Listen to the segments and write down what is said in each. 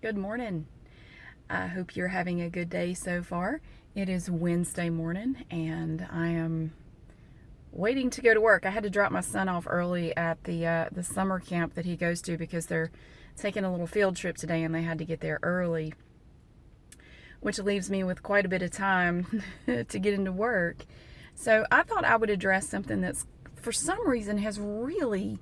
Good morning. I hope you're having a good day so far. It is Wednesday morning and I am waiting to go to work. I had to drop my son off early at the summer camp that he goes to because they're taking a little field trip today and they had to get there early, which leaves me with quite a bit of time to get into work. So I thought I would address something that's for some reason has really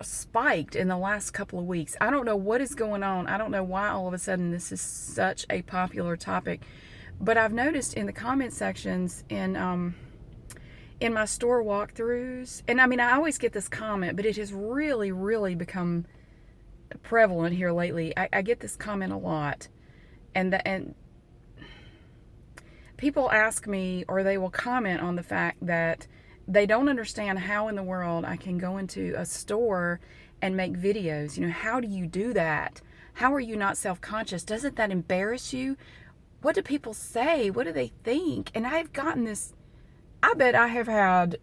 spiked in the last couple of weeks. I don't know what is going on. I don't know why all of a sudden this is such a popular topic, but I've noticed in the comment sections in my store walkthroughs, and I mean I always get this comment, but it has really become prevalent here lately. I get this comment a lot, and people ask me or they will comment on the fact that they don't understand how in the world I can go into a store and make videos. How do you do that? How are you not self-conscious? Doesn't that embarrass you? What do people say? What do they think? And I've gotten this, I bet I have had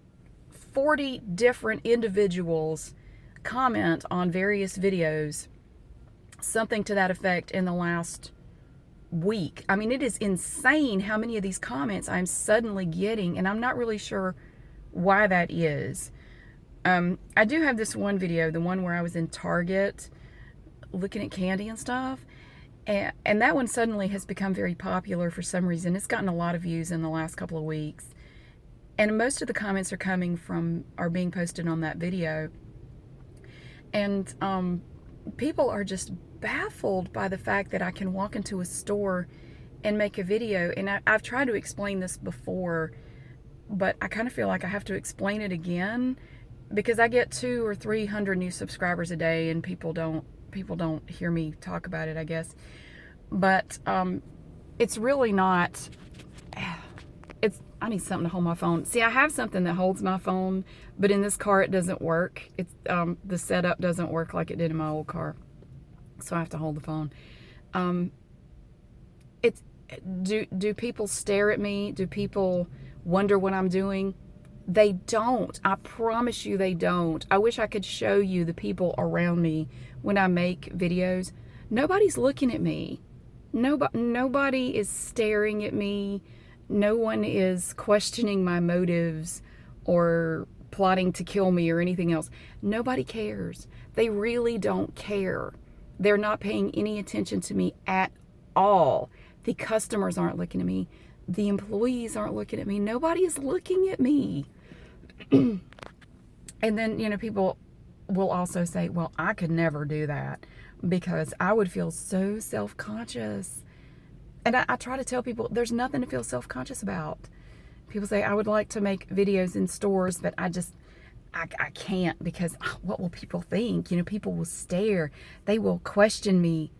40 different individuals comment on various videos, something to that effect in the last week. I mean, it is insane how many of these comments I'm suddenly getting, and I'm not really sure why that is. I do have this one video, the one where I was in Target looking at candy and stuff, and that one suddenly has become very popular for some reason. It's gotten a lot of views in the last couple of weeks, and most of the comments are being posted on that video, and people are just baffled by the fact that I can walk into a store and make a video. And I've tried to explain this before, but I kind of feel like I have to explain it again because I get 200 or 300 new subscribers a day, and people don't hear me talk about it, I guess. But it's really not. I need something to hold my phone. See, I have something that holds my phone, but in this car it doesn't work. It's the setup doesn't work like it did in my old car, so I have to hold the phone. Do people stare at me? Do people wonder what I'm doing? They don't. I promise you they don't. I wish I could show you the people around me when I make videos. Nobody's looking at me. Nobody is staring at me. No one is questioning my motives or plotting to kill me or anything else. Nobody cares. They really don't care. They're not paying any attention to me at all. The customers aren't looking at me. The employees aren't looking at me. Nobody is looking at me. And then, people will also say, well, I could never do that because I would feel so self-conscious. And I try to tell people there's nothing to feel self-conscious about. People say, I would like to make videos in stores, but I can't because what will people think? People will stare. They will question me.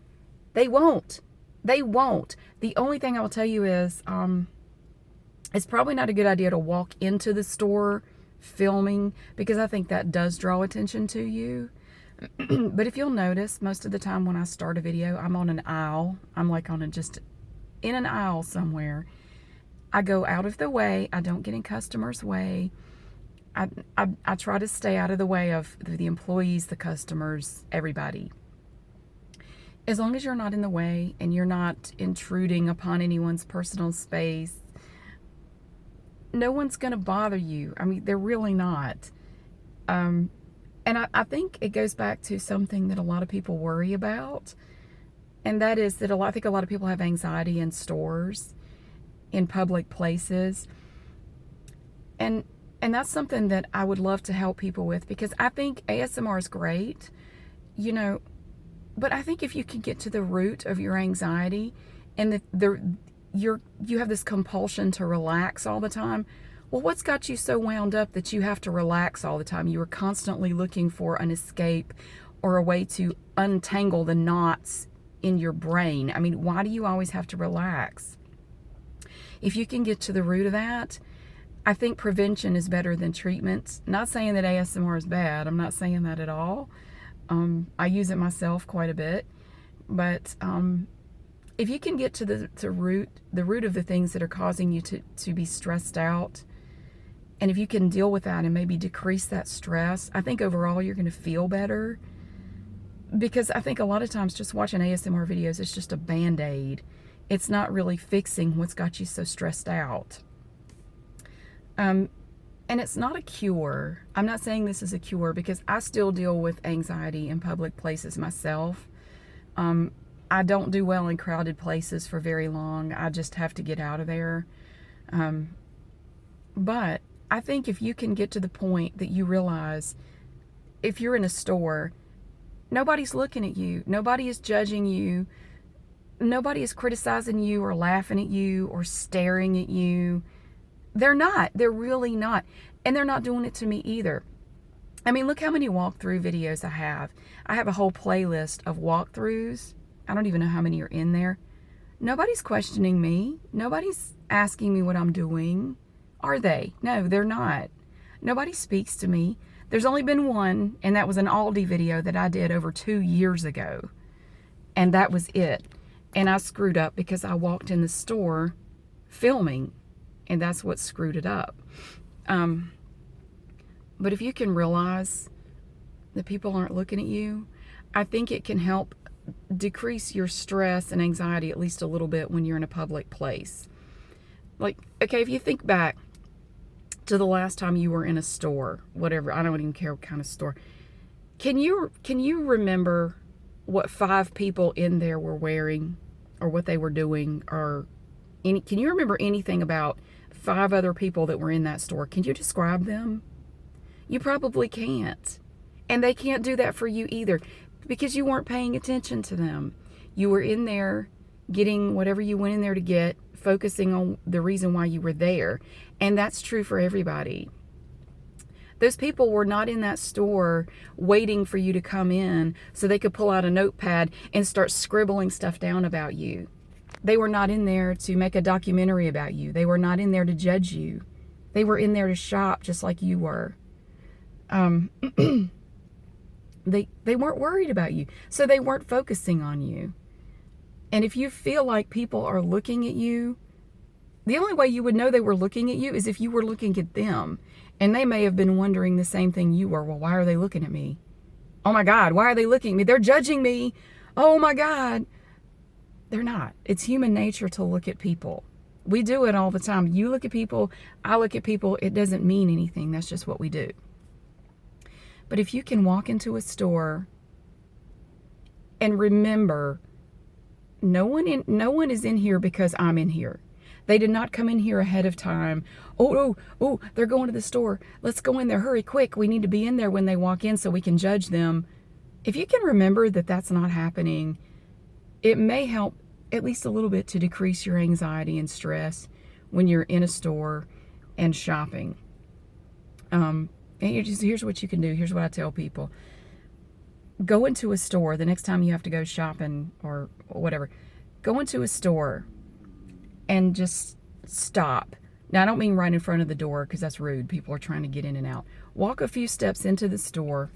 They won't. The only thing I will tell you is it's probably not a good idea to walk into the store filming because I think that does draw attention to you. But if you'll notice, most of the time when I start a video, I'm on an aisle. I'm like just in an aisle somewhere. I go out of the way. I don't get in customers' way. I try to stay out of the way of the employees, the customers, everybody. As long as you're not in the way and you're not intruding upon anyone's personal space, no one's going to bother you. I mean, they're really not. And I think it goes back to something that a lot of people worry about, and that is that I think a lot of people have anxiety in stores, in public places, and that's something that I would love to help people with because I think ASMR is great, but I think if you can get to the root of your anxiety and you have this compulsion to relax all the time, well, what's got you so wound up that you have to relax all the time? You are constantly looking for an escape or a way to untangle the knots in your brain. I mean, why do you always have to relax? If you can get to the root of that, I think prevention is better than treatment. Not saying that ASMR is bad. I'm not saying that at all. I use it myself quite a bit, but if you can get to the root of the things that are causing you to be stressed out, and if you can deal with that and maybe decrease that stress, I think overall you're going to feel better. Because I think a lot of times just watching ASMR videos is just a band-aid. It's not really fixing what's got you so stressed out. And it's not a cure. I'm not saying this is a cure, because I still deal with anxiety in public places myself. I don't do well in crowded places for very long. I just have to get out of there. But I think if you can get to the point that you realize, if you're in a store, nobody's looking at you. Nobody is judging you. Nobody is criticizing you or laughing at you or staring at you. They're not. They're really not. And they're not doing it to me either. I mean, look how many walkthrough videos I have. I have a whole playlist of walkthroughs. I don't even know how many are in there. Nobody's questioning me. Nobody's asking me what I'm doing. Are they? No, they're not. Nobody speaks to me. There's only been one, and that was an Aldi video that I did over 2 years ago. And that was it. And I screwed up because I walked in the store filming, and that's what screwed it up. But if you can realize that people aren't looking at you, I think it can help decrease your stress and anxiety at least a little bit when you're in a public place. Like, okay, if you think back to the last time you were in a store, whatever, I don't even care what kind of store, can you remember what 5 people in there were wearing, or what they were doing, or can you remember anything about 5 other people that were in that store? Can you describe them? You probably can't. And they can't do that for you either, because you weren't paying attention to them. You were in there getting whatever you went in there to get, focusing on the reason why you were there. And that's true for everybody. Those people were not in that store waiting for you to come in so they could pull out a notepad and start scribbling stuff down about you. They were not in there to make a documentary about you. They were not in there to judge you. They were in there to shop just like you were. They weren't worried about you, so they weren't focusing on you. And if you feel like people are looking at you, the only way you would know they were looking at you is if you were looking at them. And they may have been wondering the same thing you were. Well, why are they looking at me? Oh my God, why are they looking at me? They're judging me. Oh my God. They're not. It's human nature to look at people. We do it all the time. You look at people, I look at people. It doesn't mean anything. That's just what we do. But if you can walk into a store and remember, no one is in here because I'm in here. They did not come in here ahead of time. Oh, they're going to the store. Let's go in there. Hurry, quick. We need to be in there when they walk in so we can judge them. If you can remember that that's not happening, it may help at least a little bit to decrease your anxiety and stress when you're in a store and shopping. And here's what you can do. Here's what I tell people. Go into a store the next time you have to go shopping or whatever. Go into a store and just stop. Now, I don't mean right in front of the door, because that's rude. People are trying to get in and out. Walk a few steps into the store.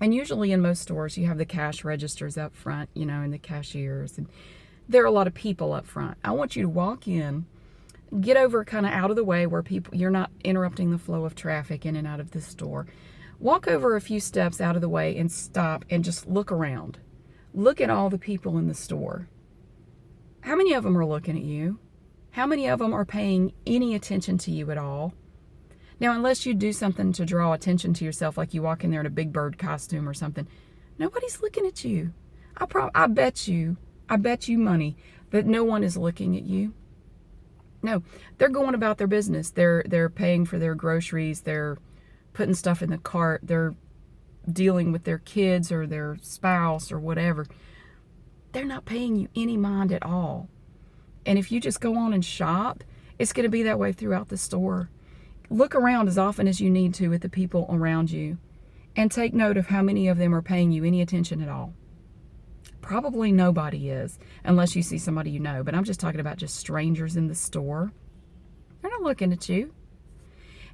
And usually in most stores, you have the cash registers up front, and the cashiers. And there are a lot of people up front. I want you to walk in, get over kind of out of the way where you're not interrupting the flow of traffic in and out of the store. Walk over a few steps out of the way and stop and just look around. Look at all the people in the store. How many of them are looking at you? How many of them are paying any attention to you at all? Now, unless you do something to draw attention to yourself, like you walk in there in a Big Bird costume or something, nobody's looking at you. I bet you money that no one is looking at you. No, they're going about their business. They're paying for their groceries. They're putting stuff in the cart. They're dealing with their kids or their spouse or whatever. They're not paying you any mind at all. And if you just go on and shop, it's going to be that way throughout the store. Look around as often as you need to at the people around you and take note of how many of them are paying you any attention at all. Probably nobody is, unless you see somebody you know. But I'm just talking about just strangers in the store. They're not looking at you.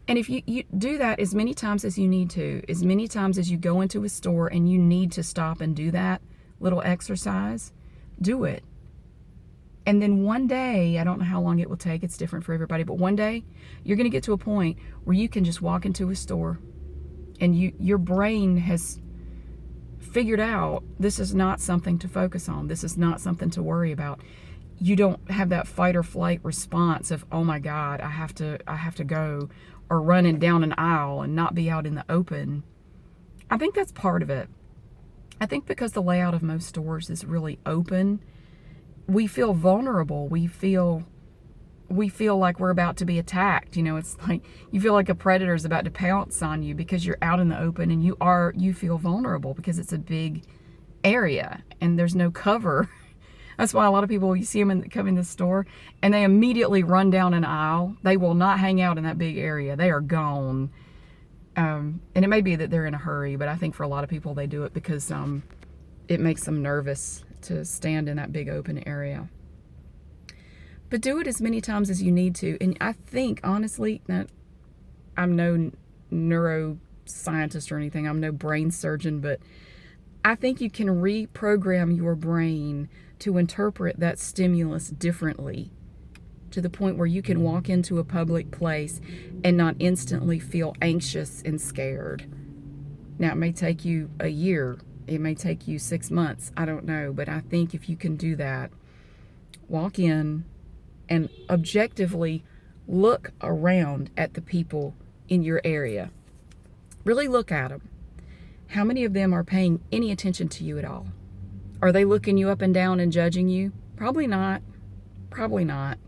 And if you do that as many times as you need to, as many times as you go into a store and you need to stop and do that little exercise, do it. And then one day, I don't know how long it will take, it's different for everybody, but one day you're going to get to a point where you can just walk into a store and your brain has figured out this is not something to focus on. This is not something to worry about. You don't have that fight or flight response of, oh my God, I have to go, or running down an aisle and not be out in the open. I think that's part of it. I think because the layout of most stores is really open, we feel vulnerable. We feel like we're about to be attacked. You know, it's like you feel like a predator is about to pounce on you because you're out in the open, and you feel vulnerable because it's a big area and there's no cover. That's why a lot of people, you see them come in the store and they immediately run down an aisle. They will not hang out in that big area. They are gone. And it may be that they're in a hurry, but I think for a lot of people they do it because it makes them nervous to stand in that big open area. But do it as many times as you need to. And I think, honestly, that I'm no neuroscientist or anything. I'm no brain surgeon, but I think you can reprogram your brain to interpret that stimulus differently, to the point where you can walk into a public place and not instantly feel anxious and scared. Now, it may take you a year. It may take you 6 months. I don't know. But I think if you can do that, walk in and objectively look around at the people in your area. Really look at them. How many of them are paying any attention to you at all? Are they looking you up and down and judging you? Probably not. Probably not.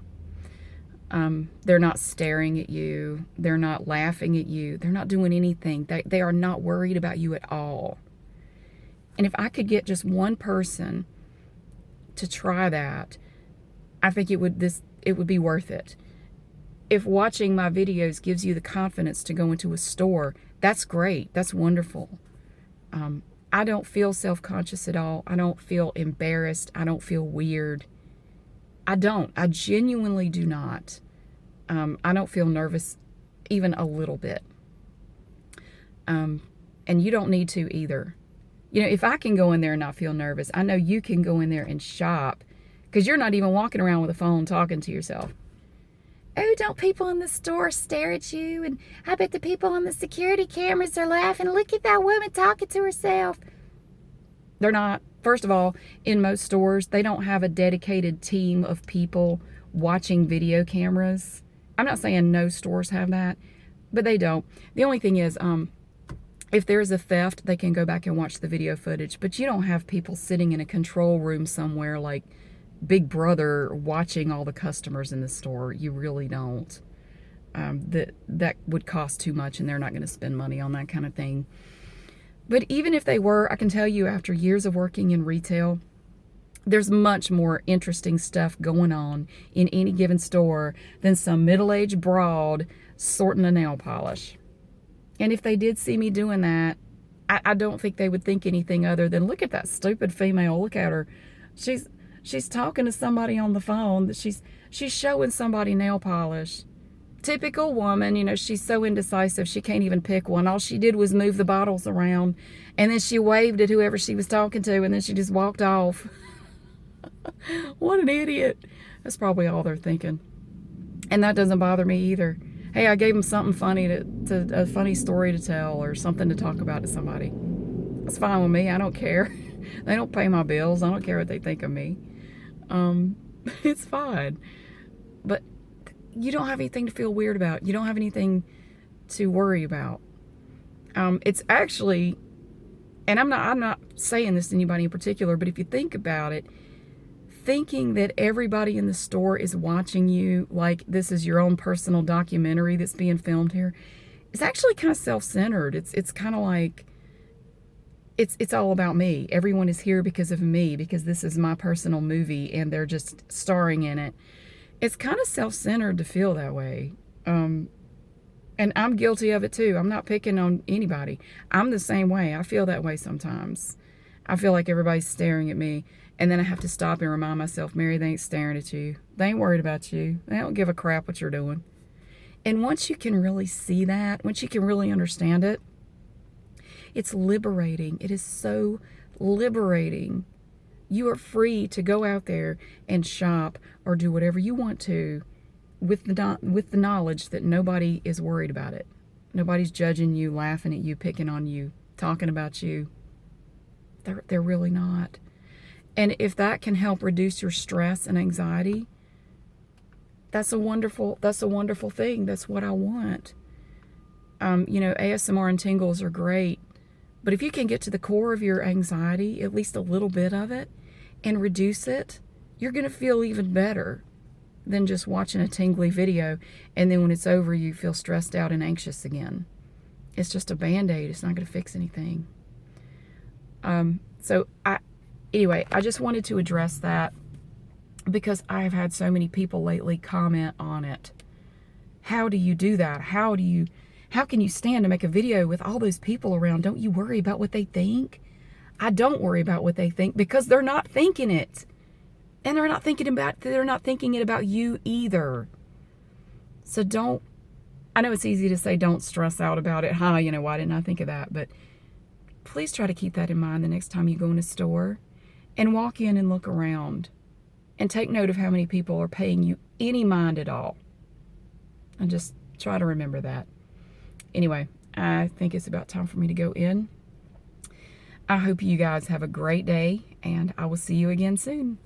They're not staring at you. They're not laughing at you. They're not doing anything. They are not worried about you at all. And if I could get just one person to try that, I think it would be worth it. If watching my videos gives you the confidence to go into a store, that's great. That's wonderful. I don't feel self-conscious at all. I don't feel embarrassed. I don't feel weird. I don't. I genuinely do not. I don't feel nervous even a little bit. And you don't need to either. You know, if I can go in there and not feel nervous, I know you can go in there and shop, because you're not even walking around with a phone talking to yourself. Oh, don't people in the store stare at you? And I bet the people on the security cameras are laughing. Look at that woman talking to herself. They're not. First of all, in most stores, they don't have a dedicated team of people watching video cameras. I'm not saying no stores have that, but they don't. The only thing is, if there's a theft, they can go back and watch the video footage. But you don't have people sitting in a control room somewhere like Big Brother watching all the customers in the store. You really don't. That would cost too much, and they're not going to spend money on that kind of thing. But even if they were, I can tell you, after years of working in retail, there's much more interesting stuff going on in any given store than some middle-aged broad sorting a nail polish. And if they did see me doing that, I don't think they would think anything other than, look at that stupid female. Look at her. She's talking to somebody on the phone. She's showing somebody nail polish. Typical woman, you know, she's so indecisive she can't even pick one. All she did was move the bottles around, and then she waved at whoever she was talking to, and then she just walked off. What an idiot. That's probably all they're thinking. And that doesn't bother me either. Hey, I gave them something funny a funny story to tell, or something to talk about to somebody. That's fine with me. I don't care. They don't pay my bills. I don't care what they think of me. It's fine. But you don't have anything to feel weird about. You don't have anything to worry about. It's actually, and I'm not saying this to anybody in particular, but if you think about it, thinking that everybody in the store is watching you like this is your own personal documentary that's being filmed here, it's actually kind of self-centered. It's kind of like it's all about me. Everyone is here because of me, because this is my personal movie and they're just starring in it. It's kind of self-centered to feel that way. And I'm guilty of it too. I'm not picking on anybody. I'm the same way. I feel that way sometimes. I feel like everybody's staring at me. And then I have to stop and remind myself, Mary, they ain't staring at you. They ain't worried about you. They don't give a crap what you're doing. And once you can really see that, once you can really understand it, it's liberating. It is so liberating. You are free to go out there and shop or do whatever you want to with the knowledge that nobody is worried about it. Nobody's judging you, laughing at you, picking on you, talking about you. They're really not. And if that can help reduce your stress and anxiety, that's a wonderful thing. That's what I want. ASMR and tingles are great, but if you can get to the core of your anxiety, at least a little bit of it, and reduce it, you're going to feel even better than just watching a tingly video, and then when it's over, you feel stressed out and anxious again. It's just a Band-Aid. It's not going to fix anything. Anyway, I just wanted to address that because I have had so many people lately comment on it. How do you do that? How can you stand to make a video with all those people around? Don't you worry about what they think? I don't worry about what they think because they're not thinking it. And they're not thinking it about you either. So I know it's easy to say don't stress out about it. Why didn't I think of that? But please try to keep that in mind the next time you go in a store and walk in and look around and take note of how many people are paying you any mind at all. And just try to remember that. Anyway, I think it's about time for me to go in. I hope you guys have a great day, and I will see you again soon.